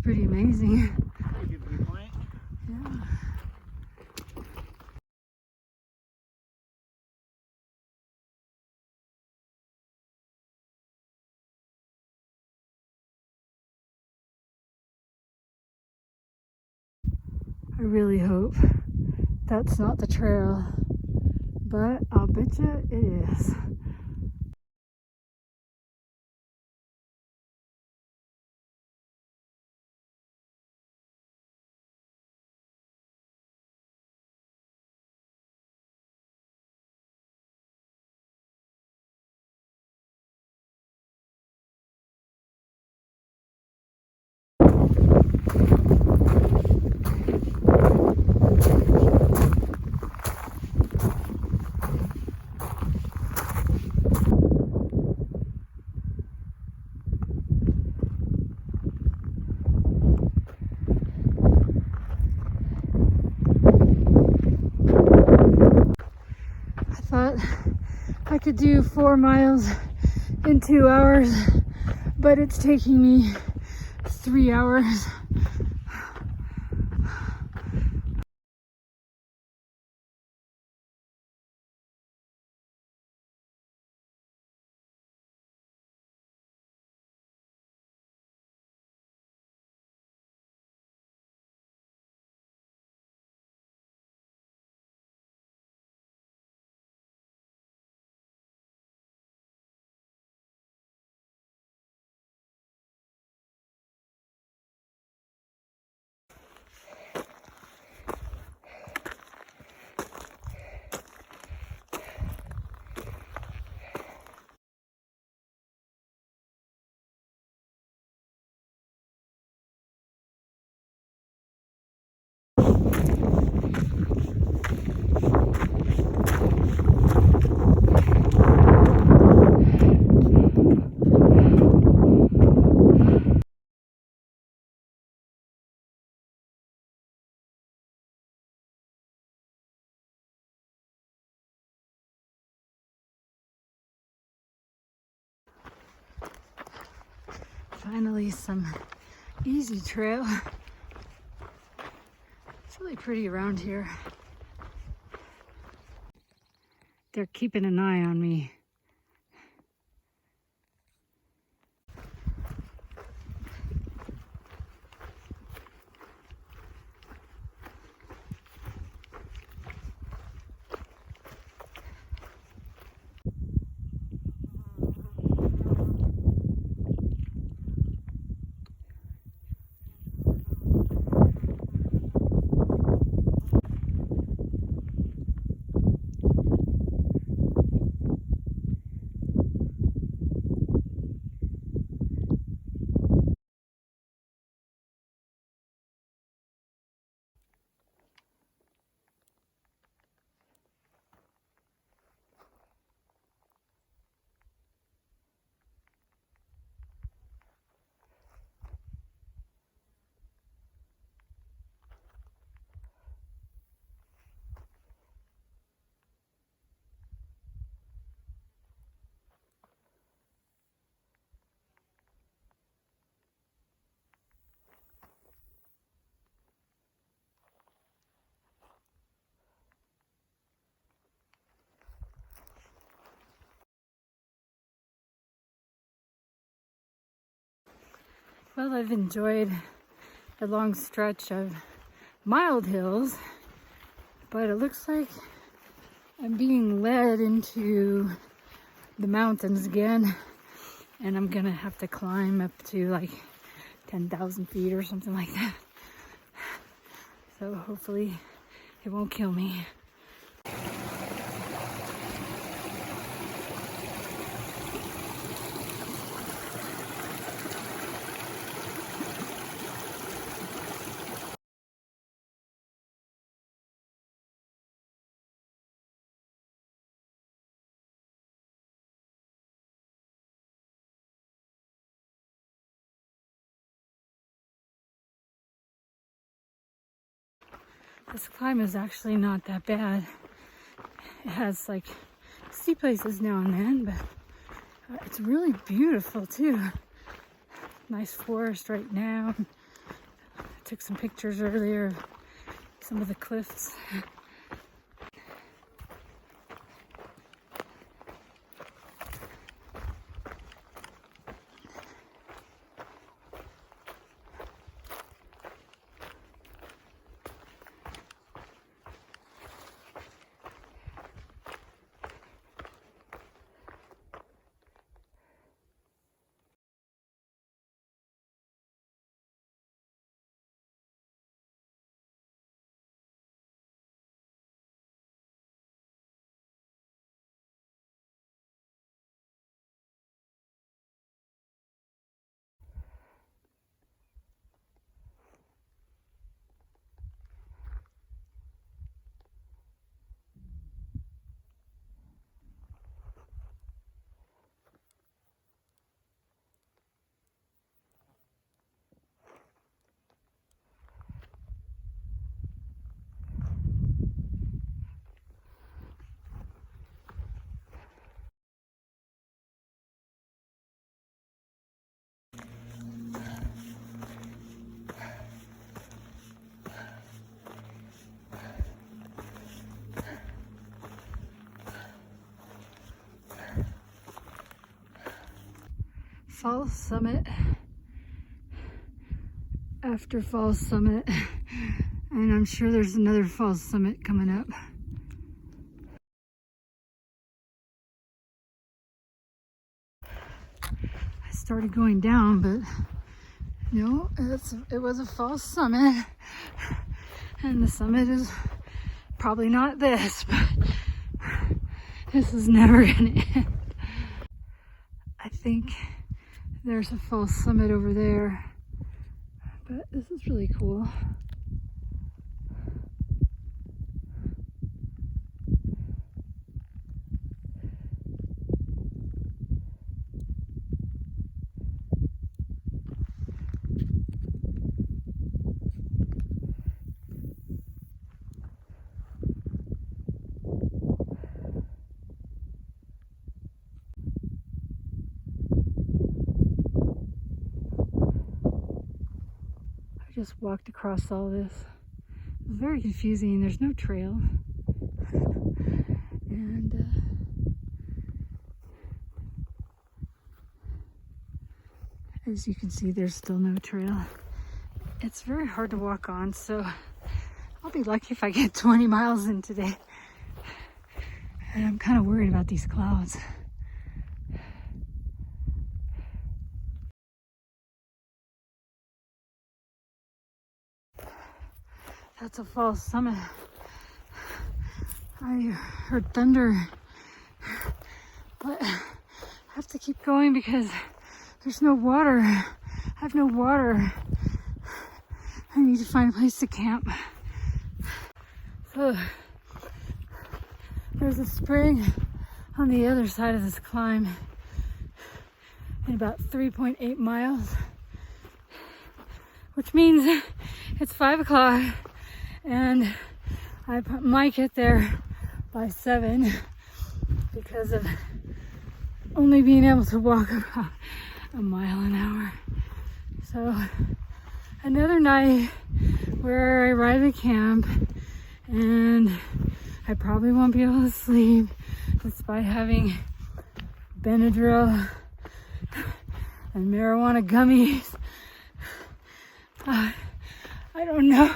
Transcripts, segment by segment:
pretty amazing. Pretty good viewpoint. Yeah. I really hope that's not the trail, but I'll bet you it is. I could do 4 miles in 2 hours, but it's taking me 3 hours. Finally, some easy trail. It's really pretty around here. They're keeping an eye on me. Well, I've enjoyed a long stretch of mild hills, but it looks like I'm being led into the mountains again, and I'm gonna have to climb up to like 10,000 feet or something like that. So hopefully it won't kill me. This climb is actually not that bad. It has like steep places now and then, but it's really beautiful too. Nice forest right now. took some pictures earlier of some of the cliffs. Falls Summit after Falls Summit, and I'm sure there's another Falls Summit coming up. I started going down, but no, it was a Falls Summit, and the summit is probably not this, but this is never gonna end. I think there's a Falls Summit over there, but this is really cool. Just walked across all this. It was very confusing. There's no trail. And as you can see, there's still no trail. It's very hard to walk on, so I'll be lucky if I get 20 miles in today. And I'm kind of worried about these clouds. That's a Falls Summit. I heard thunder, but I have to keep going because there's no water. I have no water. I need to find a place to camp. So there's a spring on the other side of this climb in about 3.8 miles, which means it's 5 o'clock. And I might get there by 7 because of only being able to walk about a mile an hour. So another night where I arrive at camp and I probably won't be able to sleep despite having Benadryl and marijuana gummies. I don't know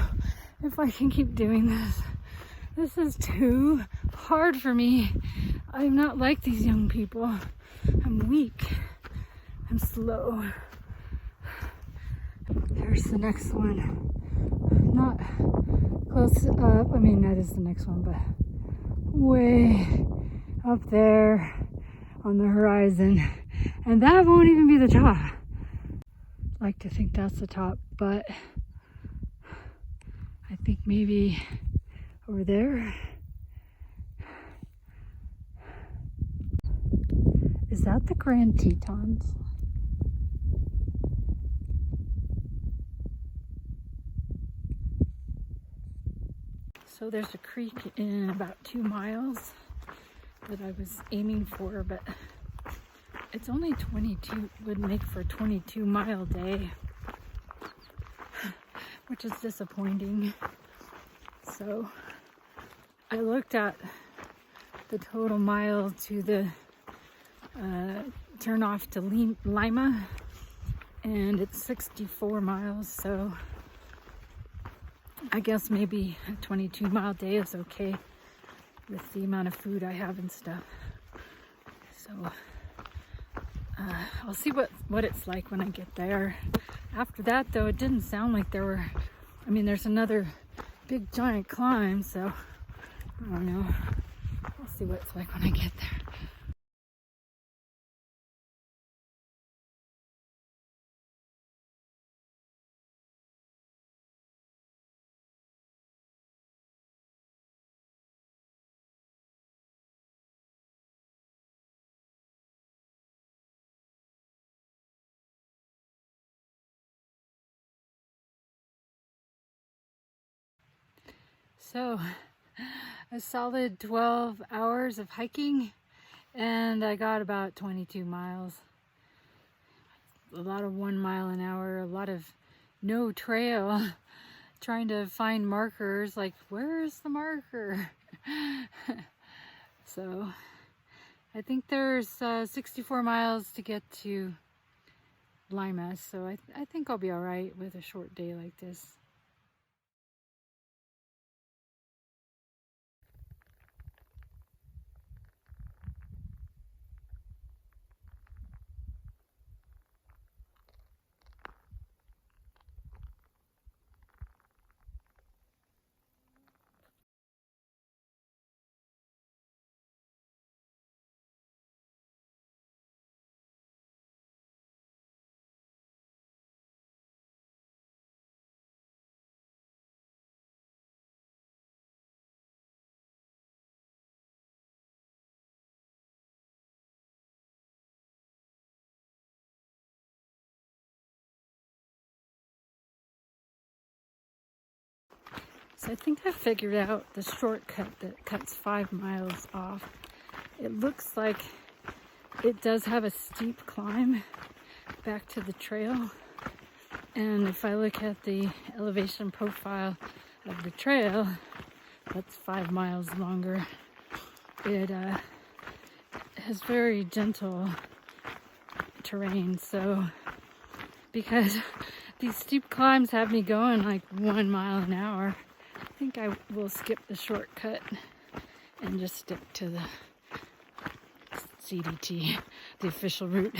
if I can keep doing this. This is too hard for me. I'm not like these young people. I'm weak. I'm slow. There's the next one. Not close up. I mean, that is the next one, but way up there on the horizon. And that won't even be the top. I'd like to think that's the top, but I think maybe over there. Is that the Grand Tetons? So there's a creek in about 2 miles that I was aiming for, but it's only 22, would make for a 22-mile day. which is disappointing. So I looked at the total mile to the turn off to Lima, and it's 64 miles, so I guess maybe a 22-mile day is okay with the amount of food I have and stuff. So I'll see what it's like when I get there. After that, though, it didn't sound like there were, I mean, there's another big giant climb, so I don't know. I'll see what it's like when I get there. So, a solid 12 hours of hiking, and I got about 22 miles. A lot of 1 mile an hour, a lot of no trail, trying to find markers, like, where's the marker? So, I think there's 64 miles to get to Lima, so I think I'll be all right with a short day like this. So I think I figured out the shortcut that cuts 5 miles off. It looks like it does have a steep climb back to the trail. And if I look at the elevation profile of the trail, that's 5 miles longer. It has very gentle terrain, so because these steep climbs have me going like 1 mile an hour, I think I will skip the shortcut and just stick to the CDT, the official route.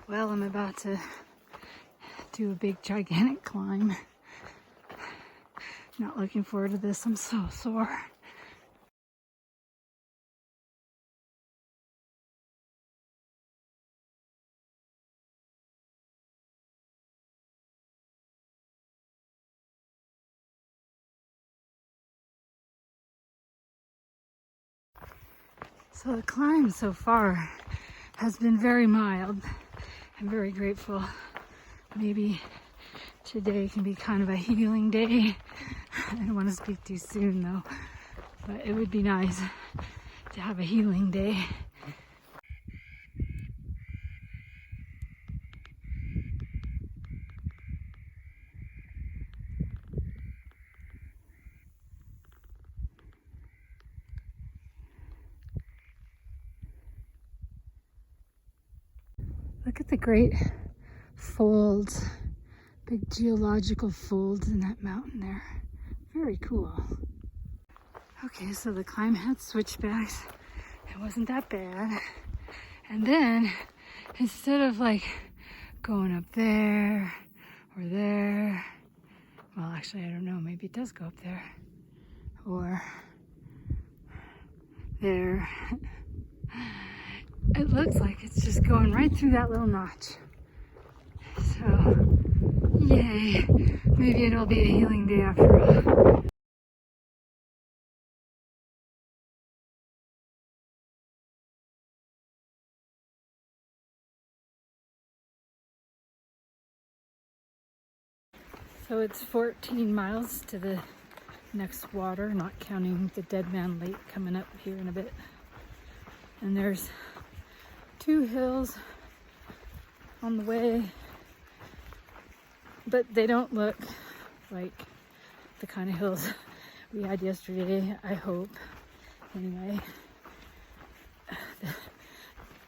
Well, I'm about to do a big gigantic climb. Not looking forward to this, I'm so sore. So the climb so far has been very mild. I'm very grateful. Maybe today can be kind of a healing day. I don't want to speak too soon though, but it would be nice to have a healing day. Look at the great folds, big geological folds in that mountain there. Very cool. Okay, so the climb had switchbacks. It wasn't that bad. And then, instead of like going up there or there, well, actually, I don't know, maybe it does go up there or there. It looks like it's just going right through that little notch. So, yay. Maybe it'll be a healing day after all. So it's 14 miles to the next water, not counting the Dead Man Lake coming up here in a bit. And there's 2 hills on the way. but they don't look like the kind of hills we had yesterday, I hope. Anyway,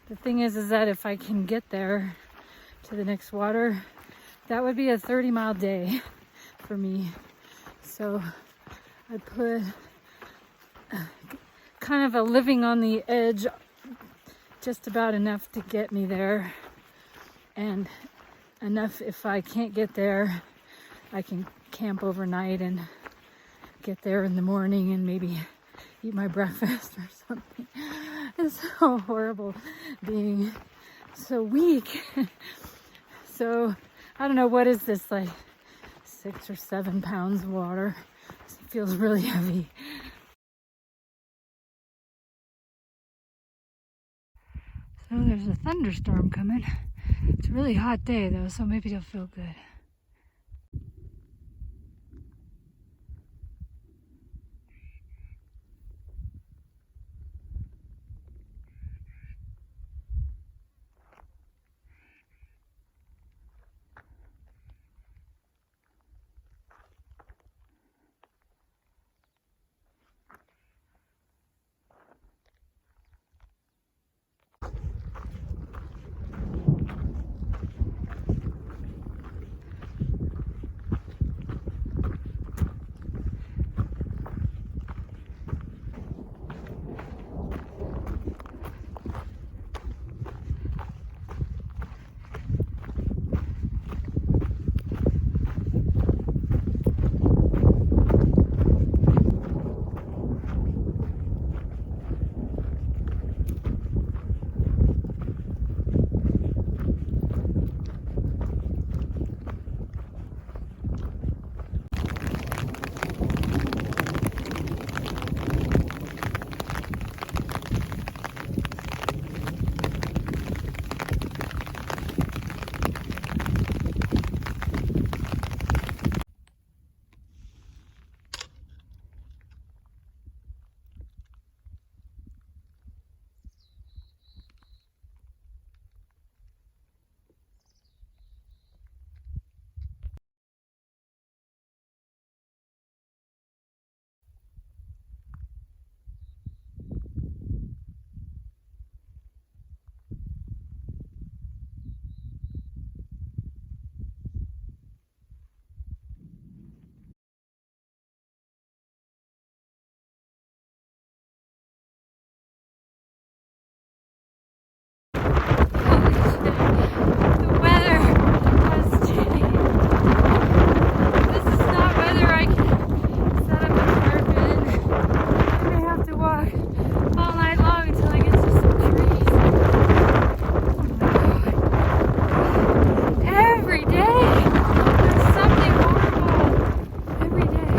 the thing is that if I can get there to the next water, that would be a 30-mile day for me. So I put kind of a living on the edge, just about enough to get me there, and enough if I can't get there, I can camp overnight and get there in the morning and maybe eat my breakfast or something. It's so horrible being so weak. So I don't know, what is this, like 6 or 7 pounds of water? It feels really heavy. So there's a thunderstorm coming. It's a really hot day though, so maybe it'll feel good. The weather has changed. This is not weather I can set up a tarp in. I may have to walk all night long until I get to some trees. Oh my God. Every day there's something horrible. Every day.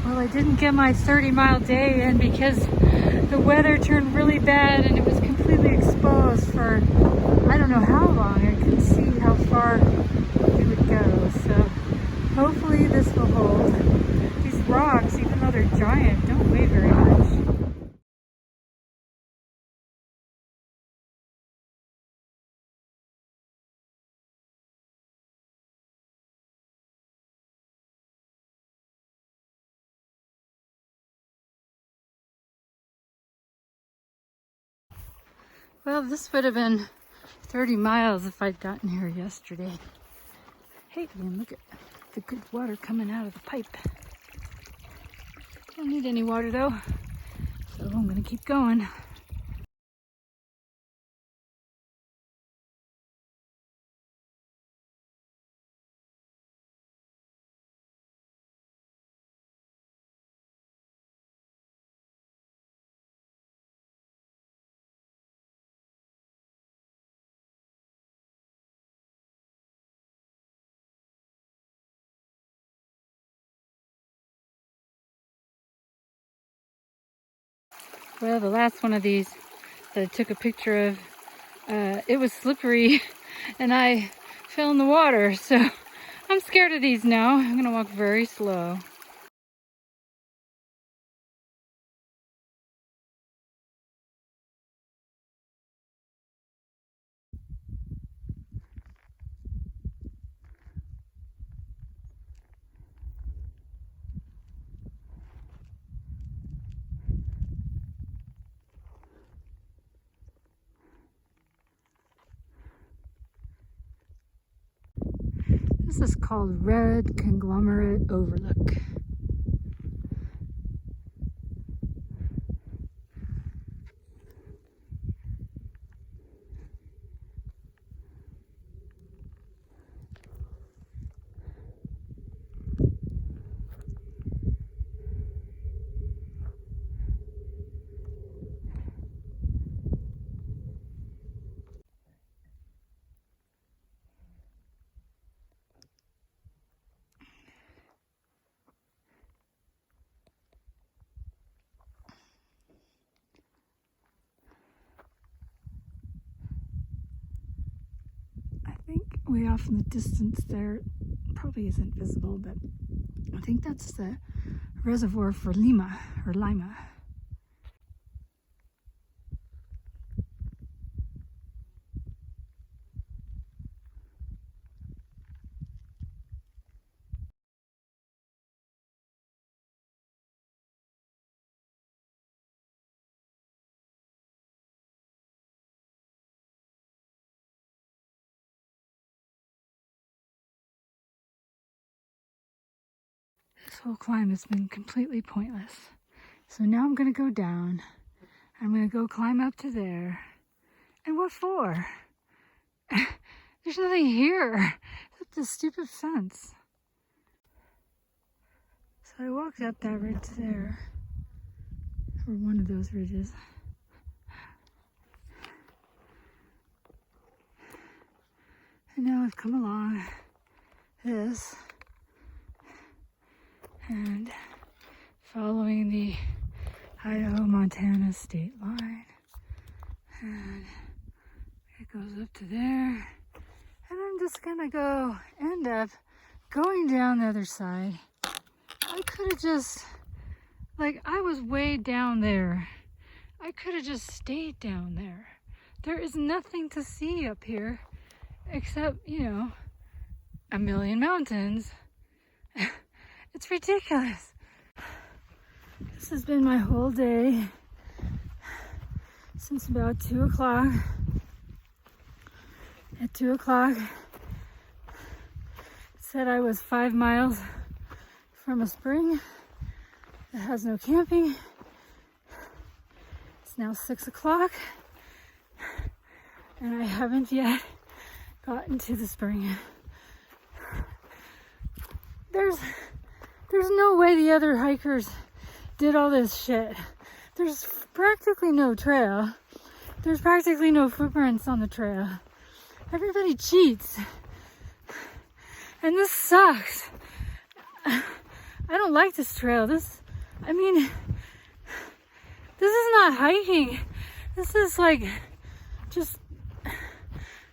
Well, I didn't get my 30-mile day in because the weather turned really bad and it was completely exposed for I don't know how long. I couldn't see how far we would go. So hopefully this will hold. These rocks, even though they're giant, don't weigh very much. Well, this would have been 30 miles if I'd gotten here yesterday. Hey, and look at the good water coming out of the pipe. Don't need any water though, so I'm gonna keep going. Well, the last one of these that I took a picture of, it was slippery and I fell in the water, so I'm scared of these now. I'm gonna walk very slow. This is called Red Conglomerate Overlook. I think way off in the distance there, probably isn't visible, but I think that's the reservoir for Lima, or Lima. This whole climb has been completely pointless. So now I'm gonna go down. I'm gonna go climb up to there. And what for? There's nothing here except this stupid fence. So I walked up that ridge there, or one of those ridges. And now I've come along this and following the Idaho-Montana state line. And it goes up to there. And I'm just gonna end up going down the other side. I could have just, I was way down there. I could have just stayed down there. There is nothing to see up here except, a million mountains. It's ridiculous. This has been my whole day since about 2 o'clock. At 2 o'clock, it said I was 5 miles from a spring that has no camping. It's now 6 o'clock and I haven't yet gotten to the spring. There's no way the other hikers did all this shit. There's practically no trail. There's practically no footprints on the trail. Everybody cheats. And this sucks. I don't like this trail. This is not hiking. This is just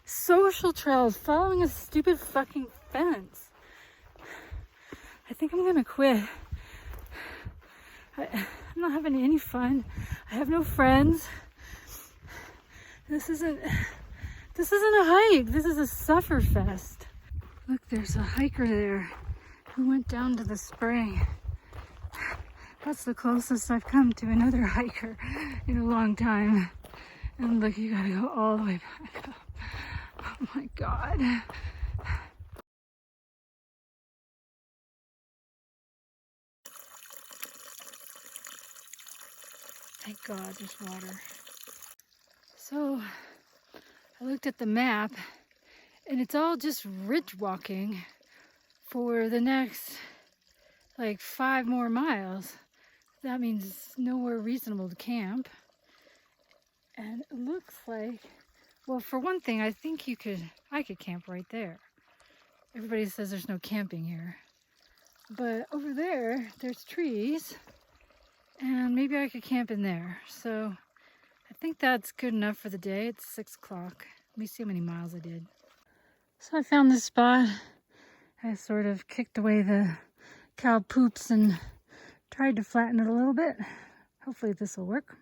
social trails following a stupid fucking fence. I think I'm gonna quit. I'm not having any fun. I have no friends. This isn't a hike. This is a sufferfest. Look, there's a hiker there who went down to the spring. That's the closest I've come to another hiker in a long time. And look, you gotta go all the way back up. Oh my God. Thank God there's water. So I looked at the map and it's all just ridge walking for the next 5 more miles. That means it's nowhere reasonable to camp. And it looks like, well, for one thing, I think I could camp right there. Everybody says there's no camping here. But over there, there's trees. and maybe I could camp in there. So I think that's good enough for the day. It's 6 o'clock. Let me see how many miles I did. So I found this spot. I sort of kicked away the cow poops and tried to flatten it a little bit. Hopefully this will work.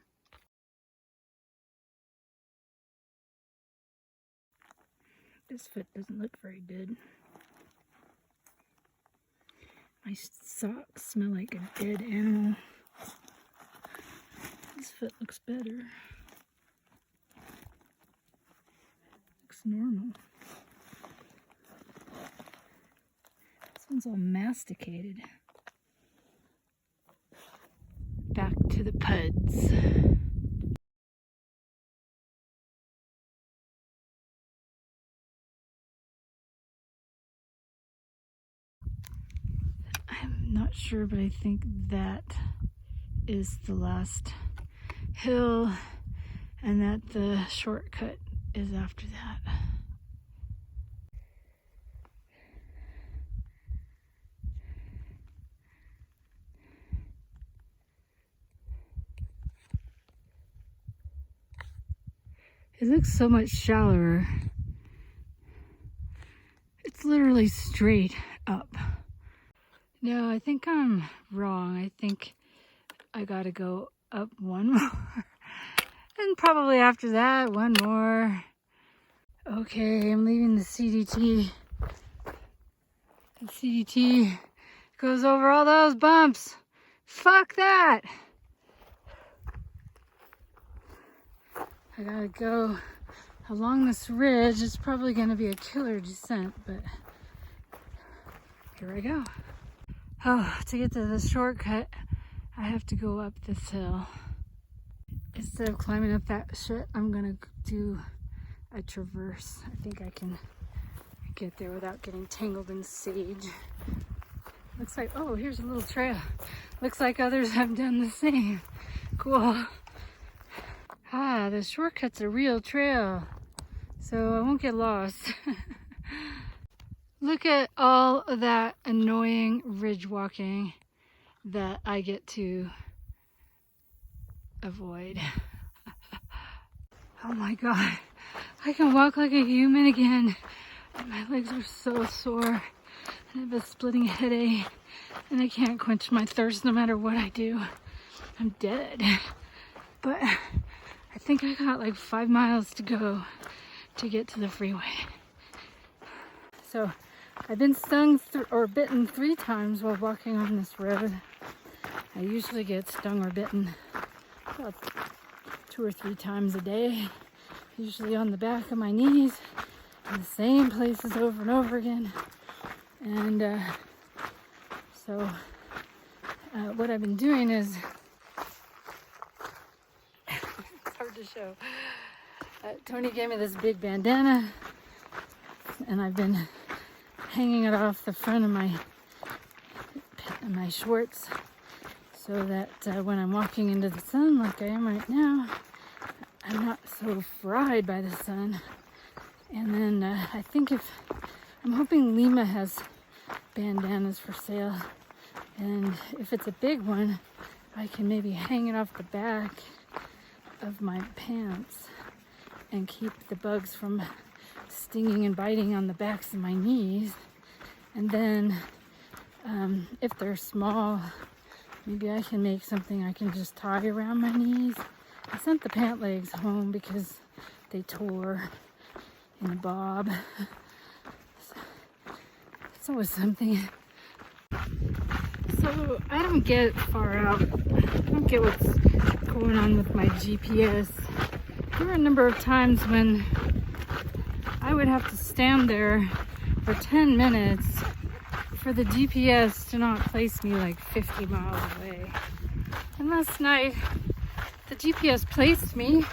This foot doesn't look very good. My socks smell like a dead animal. This foot looks better. Looks normal. This one's all masticated. Back to the puds. I'm not sure, but I think that is the last hill and that the shortcut is after that. It looks so much shallower. It's literally straight up. No, I think I'm wrong. I think I gotta go up one more. And probably after that, one more. Okay, I'm leaving the CDT. The CDT goes over all those bumps. Fuck that! I gotta go along this ridge. It's probably gonna be a killer descent, but here I go. Oh, to get to the shortcut, I have to go up this hill. Instead of climbing up that shit, I'm gonna do a traverse. I think I can get there without getting tangled in sage. Looks like, oh, here's a little trail. Looks like others have done the same. Cool. Ah, the shortcut's a real trail, so I won't get lost. Look at all of that annoying ridge walking that I get to avoid. Oh my god, I can walk like a human again. My legs are so sore. I have a splitting headache and I can't quench my thirst no matter what I do. I'm dead. But I think I got like 5 miles to go to get to the freeway. So I've been stung or bitten 3 times while walking on this road. I usually get stung or bitten about 2 or 3 times a day, usually on the back of my knees, in the same places over and over again. And so what I've been doing is, it's hard to show. Tony gave me this big bandana, and I've been hanging it off the front of my shorts, so that when I'm walking into the sun like I am right now, I'm not so fried by the sun. And then I think I'm hoping Lima has bandanas for sale, and if it's a big one, I can maybe hang it off the back of my pants and keep the bugs from stinging and biting on the backs of my knees. And then if they're small, maybe I can make something I can just tie around my knees. I sent the pant legs home because they tore in a bob. It's always something. So I don't get far out. I don't get what's going on with my GPS. There were a number of times when I would have to stand there for 10 minutes for the GPS to not place me like 50 miles away. And last night, the GPS placed me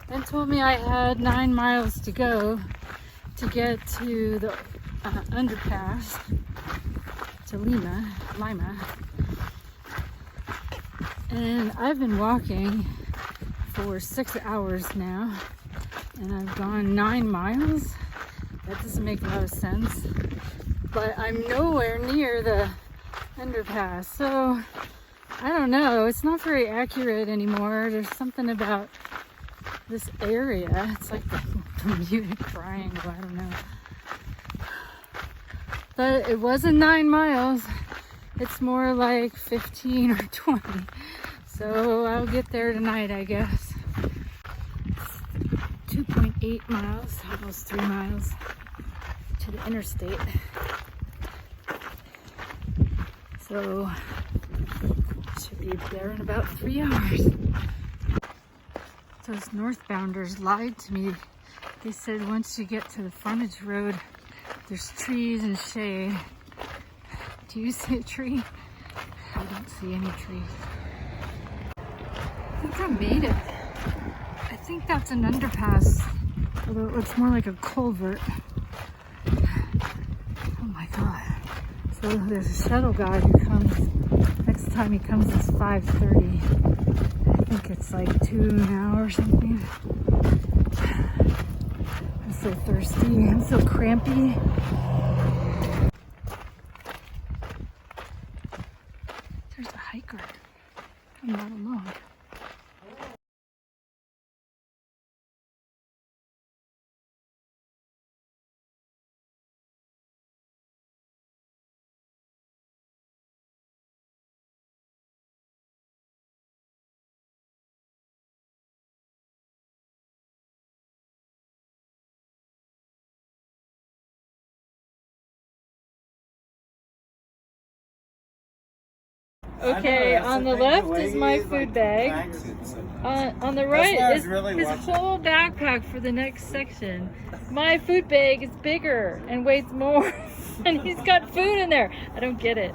and told me I had 9 miles to go to get to the underpass to Lima. And I've been walking for 6 hours now, and I've gone 9 miles. That doesn't make a lot of sense, but I'm nowhere near the underpass. So I don't know, it's not very accurate anymore. There's something about this area. It's like the Bermuda Triangle, I don't know. But it wasn't 9 miles. It's more like 15 or 20. So I'll get there tonight, I guess. 2.8 miles, almost 3 miles to the interstate. So should be there in about 3 hours. Those northbounders lied to me. They said once you get to the frontage road, there's trees and shade. Do you see a tree? I don't see any trees. I think I made it. I think that's an underpass, although it looks more like a culvert. Oh my god. So there's a shuttle guy who comes, next time he comes it's 5:30. I think it's like 2 now or something. I'm so thirsty, I'm so crampy. There's a hiker. I'm not alone. Okay, on the left is my food bag. On the right is his whole backpack for the next section. My food bag is bigger and weighs more, and he's got food in there. I don't get it.